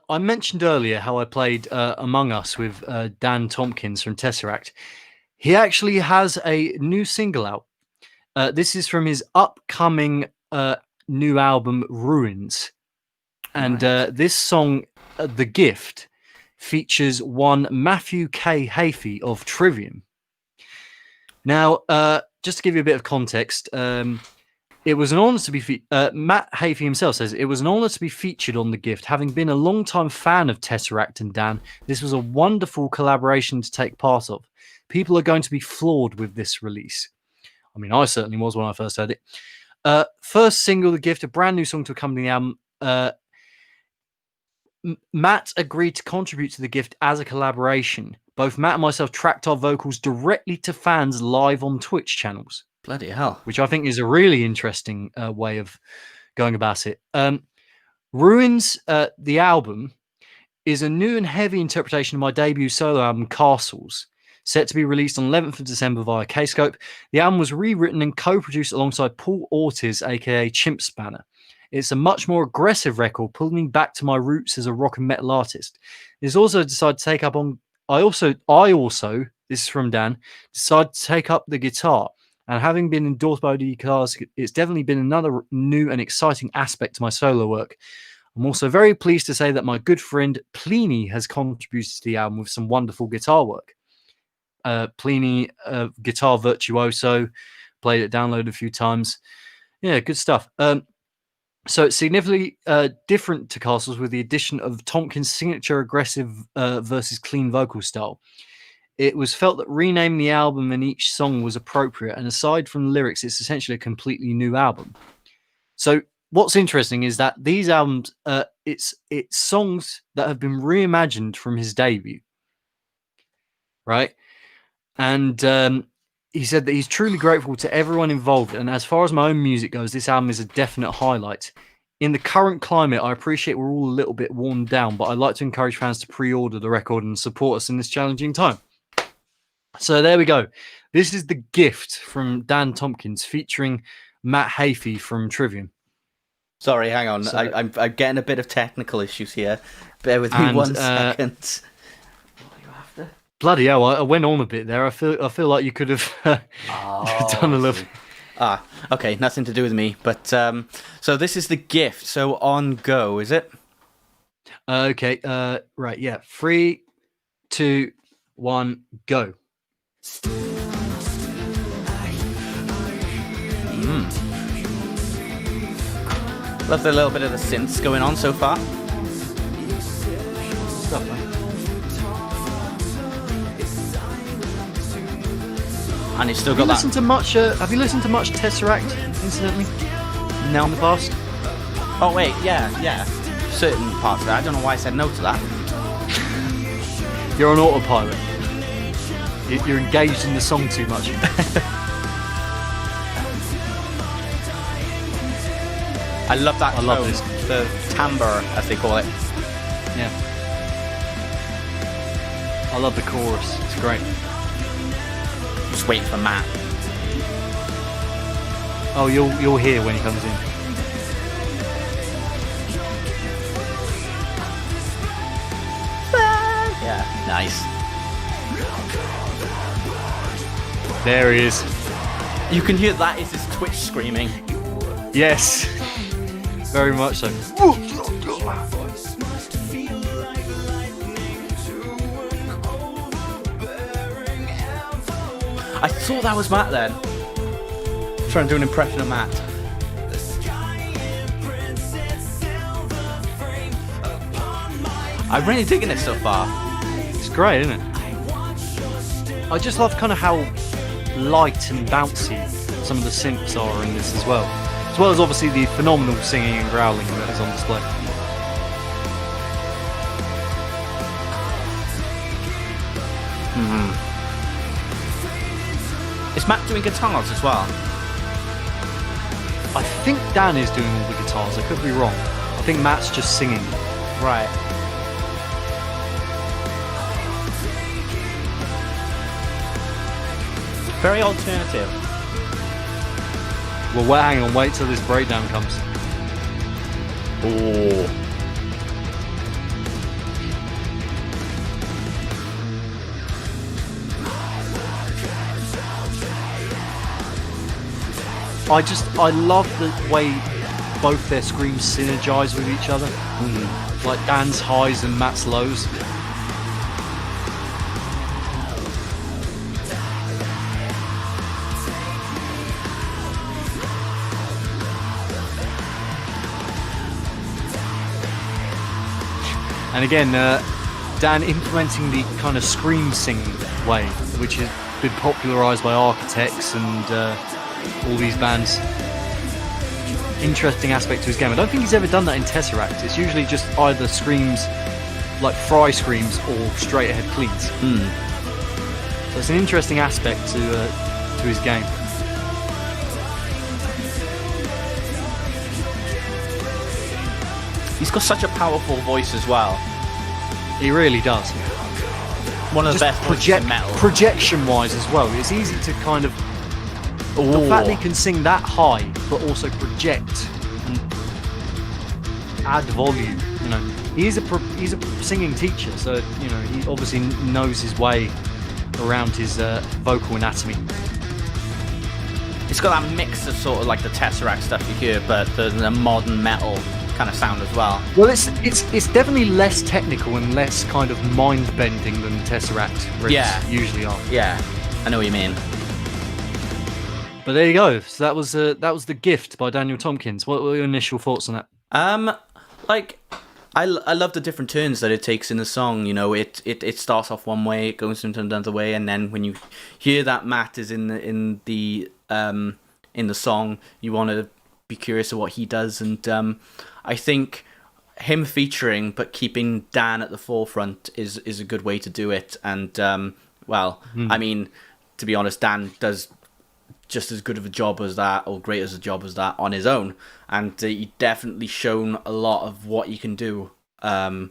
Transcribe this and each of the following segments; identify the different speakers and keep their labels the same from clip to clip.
Speaker 1: I mentioned earlier how I played Among Us with Dan Tompkins from Tesseract. He actually has a new single out. This is from his upcoming new album, Ruins. And this song, The Gift, features one Matthew K. Heafy of Trivium. Now, just to give you a bit of context, it was an honor to be Matt Heafy himself says it was an honor to be featured on The Gift. Having been a long-time fan of Tesseract and Dan, this was a wonderful collaboration to take part of. People are going to be floored with this release. I mean, I certainly was when I first heard it. First single, The Gift, a brand new song to accompany the album. Matt agreed to contribute to The Gift as a collaboration. Both Matt and myself tracked our vocals directly to fans live on Twitch channels.
Speaker 2: Bloody hell.
Speaker 1: Which I think is a really interesting way of going about it. Ruins, the album, is a new and heavy interpretation of my debut solo album, Castles, set to be released on 11th of December via Kscope. The album was rewritten and co-produced alongside Paul Ortiz, aka Chimp Spanner. It's a much more aggressive record, pulling me back to my roots as a rock and metal artist. It's also decided to take up on... I also, this is from Dan, decided to take up the guitar. And having been endorsed by the guitars, it's definitely been another new and exciting aspect to my solo work. I'm also very pleased to say that my good friend Pliny has contributed to the album with some wonderful guitar work. Pliny, guitar virtuoso, played it, downloaded a few times. Yeah, good stuff. So it's significantly different to Castles with the addition of Tompkins' signature aggressive versus clean vocal style. It was felt that renaming the album and each song was appropriate, and aside from the lyrics, it's essentially a completely new album. So what's interesting is that these albums, it's songs that have been reimagined from his debut, right? And he said that he's truly grateful to everyone involved, and as far as my own music goes, this album is a definite highlight. In the current climate, I appreciate we're all a little bit worn down, but I'd like to encourage fans to pre-order the record and support us in this challenging time. So there we go. This is The Gift from Dan Tompkins featuring Matt Heafy from Trivium.
Speaker 2: Sorry, hang on. So, I'm getting a bit of technical issues here. Bear with me 1 second. What are you after?
Speaker 1: Bloody hell, I went on a bit there. I feel like you could have done a little.
Speaker 2: Okay, nothing to do with me. But so this is The Gift. So on go, is it?
Speaker 1: Okay. Right. Yeah. 3, 2, 1, go.
Speaker 2: Love the little bit of the synths going on so far.
Speaker 1: Stuff, man.
Speaker 2: And it's still got that.
Speaker 1: Have you listened to much Tesseract, incidentally?
Speaker 2: No.
Speaker 1: In the past?
Speaker 2: Oh wait, yeah. Certain parts of it. I don't know why I said no to that.
Speaker 1: You're on autopilot. You're engaged in the song too much.
Speaker 2: I love that.
Speaker 1: I love this.
Speaker 2: The timbre, as they call it.
Speaker 1: Yeah. I love the chorus. It's great.
Speaker 2: Just waiting for Matt.
Speaker 1: Oh, you'll hear when he comes in.
Speaker 2: Yeah, nice.
Speaker 1: There he is.
Speaker 2: You can hear that is his Twitch screaming.
Speaker 1: Yes. Very much so.
Speaker 2: I thought that was Matt then. I'm trying to do an impression of Matt. I'm really digging it so far.
Speaker 1: It's great, isn't it? I just love kind of how light and bouncy some of the synths are in this as well as obviously the phenomenal singing and growling that is on display.
Speaker 2: Is Matt doing guitars as well?
Speaker 1: I think Dan is doing all the guitars. I could be wrong. I think Matt's just singing.
Speaker 2: Right. Very alternative.
Speaker 1: Well, hang on, wait till this breakdown comes.
Speaker 2: Oh.
Speaker 1: I love the way both their screams synergize with each other. Like Dan's highs and Matt's lows. And again, Dan implementing the kind of scream singing way, which has been popularised by Architects and all these bands. Interesting aspect to his game. I don't think he's ever done that in Tesseract. It's usually just either screams, like fry screams, or straight ahead cleans. So it's an interesting aspect to his game.
Speaker 2: He's got such a powerful voice as well.
Speaker 1: He really does.
Speaker 2: One of the best voices in metal.
Speaker 1: Projection-wise as well, it's easy to kind of... The fact that he can sing that high, but also project and add volume. You know, he's a singing teacher, so you know he obviously knows his way around his vocal anatomy.
Speaker 2: It's got that mix of sort of like the Tesseract stuff you hear, but the modern metal kind of sound as well.
Speaker 1: Well, it's definitely less technical and less kind of mind-bending than Tesseract riffs usually are.
Speaker 2: Yeah, I know what you mean.
Speaker 1: But there you go. So that was The Gift by Daniel Tompkins. What were your initial thoughts on that?
Speaker 2: Like I love the different turns that it takes in the song. You know, it starts off one way, it goes into another way, and then when you hear that Matt is in the song, you want to be curious of what he does. And I think him featuring but keeping Dan at the forefront is a good way to do it. And I mean, to be honest, Dan does just as good of a job as that, or great as a job as that, on his own. And he definitely shown a lot of what he can do in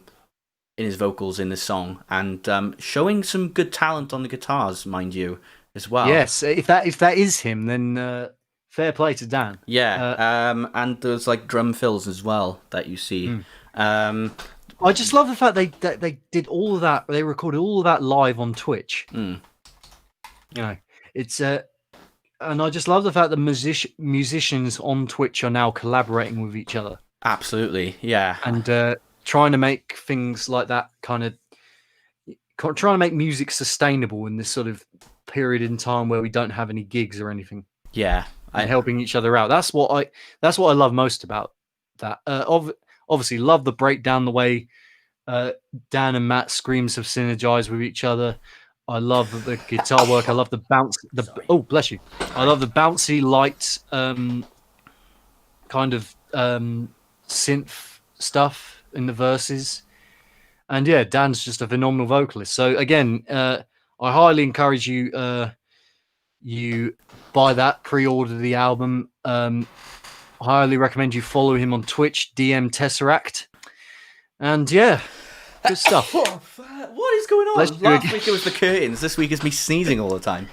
Speaker 2: his vocals in this song, and showing some good talent on the guitars, mind you, as well.
Speaker 1: Yes, if that is him, then fair play to Dan.
Speaker 2: Yeah, and there's like drum fills as well that you see.
Speaker 1: I just love the fact they did all of that. They recorded all of that live on Twitch. You know, it's and I just love the fact that musicians on Twitch are now collaborating with each other.
Speaker 2: Absolutely, yeah.
Speaker 1: And trying to make things like that trying to make music sustainable in this sort of period in time where we don't have any gigs or anything.
Speaker 2: Yeah.
Speaker 1: And helping each other out. That's what I love most about that. Obviously, love the breakdown, the way Dan and Matt's screams have synergized with each other. I love the guitar work. I love the bounce. Oh, bless you. I love the bouncy, light, kind of synth stuff in the verses. And yeah, Dan's just a phenomenal vocalist. So again, I highly encourage you you buy that, pre-order the album. I highly recommend you follow him on Twitch, DM Tesseract. And yeah, good stuff.
Speaker 2: What is going on? Last week it was the curtains. This week is me sneezing all the time.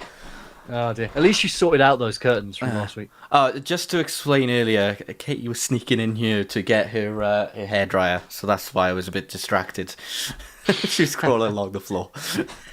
Speaker 1: Oh dear. At least you sorted out those curtains from last week.
Speaker 2: Just to explain earlier, Katie was sneaking in here to get her hairdryer, so that's why I was a bit distracted. She was crawling along the floor.